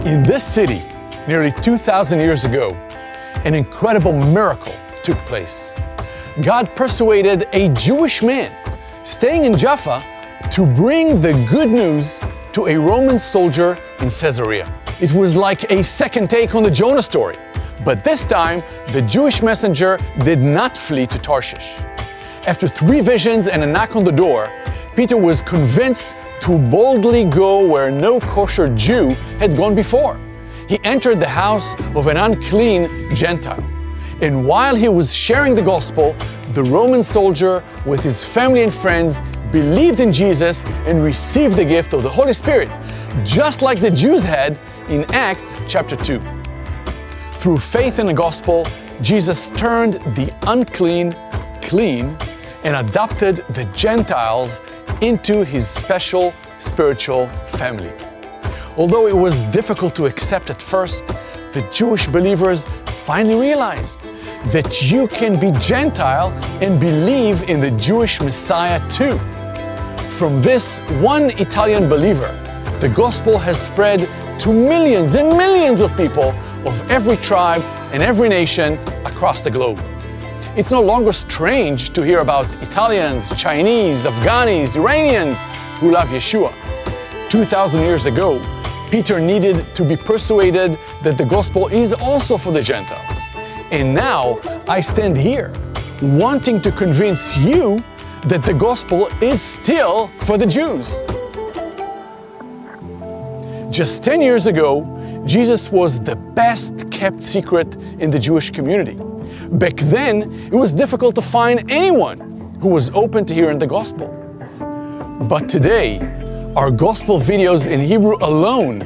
In this city, nearly 2,000 years ago, an incredible miracle took place. God persuaded a Jewish man staying in Jaffa to bring the good news to a Roman soldier in Caesarea. It was like a second take on the Jonah story, but this time the Jewish messenger did not flee to Tarshish. After 3 visions and a knock on the door, Peter was convinced to boldly go where no kosher Jew had gone before. He entered the house of an unclean Gentile. And while he was sharing the gospel, the Roman soldier with his family and friends believed in Jesus and received the gift of the Holy Spirit, just like the Jews had in Acts chapter 2. Through faith in the gospel, Jesus turned the unclean clean and adopted the Gentiles into his special spiritual family. Although it was difficult to accept at first, the Jewish believers finally realized that you can be Gentile and believe in the Jewish Messiah too. From this one Italian believer, the gospel has spread to millions and millions of people of every tribe and every nation across the globe. It's no longer strange to hear about Italians, Chinese, Afghanis, Iranians who love Yeshua. 2,000 years ago, Peter needed to be persuaded that the gospel is also for the Gentiles. And now I stand here wanting to convince you that the gospel is still for the Jews. Just 10 years ago, Jesus was the best kept secret in the Jewish community. Back then, it was difficult to find anyone who was open to hearing the gospel. But today, our gospel videos in Hebrew alone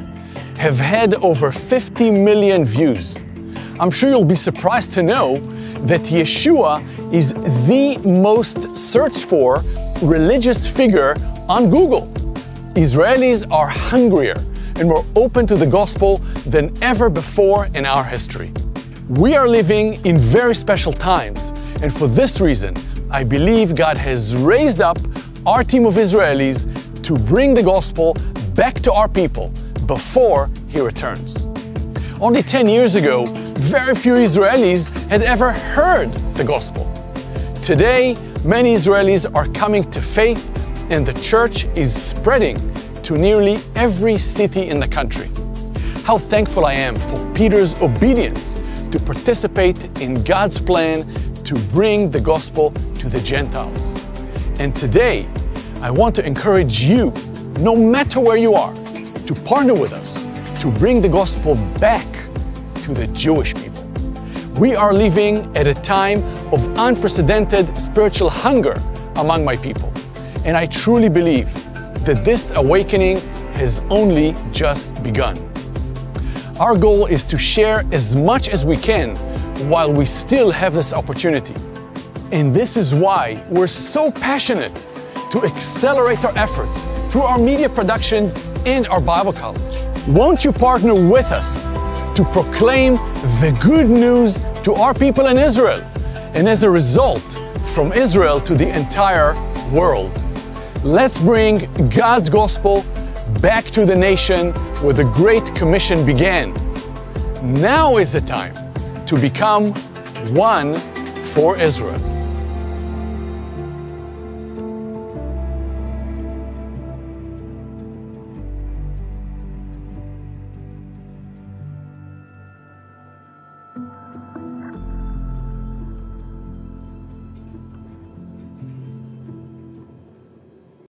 have had over 50 million views. I'm sure you'll be surprised to know that Yeshua is the most searched for religious figure on Google. Israelis are hungrier and more open to the gospel than ever before in our history. We are living in very special times, and for this reason, I believe God has raised up our team of Israelis to bring the gospel back to our people before He returns. Only 10 years ago, very few Israelis had ever heard the gospel. Today, many Israelis are coming to faith, and the church is spreading to nearly every city in the country. How thankful I am for Peter's obedience to participate in God's plan to bring the gospel to the Gentiles. And today, I want to encourage you, no matter where you are, to partner with us to bring the gospel back to the Jewish people. We are living at a time of unprecedented spiritual hunger among my people, and I truly believe that this awakening has only just begun. Our goal is to share as much as we can while we still have this opportunity. And this is why we're so passionate to accelerate our efforts through our media productions and our Bible college. Won't you partner with us to proclaim the good news to our people in Israel, and as a result, from Israel to the entire world? Let's bring God's gospel back to the nation where the Great Commission began. Now is the time to become one for Israel.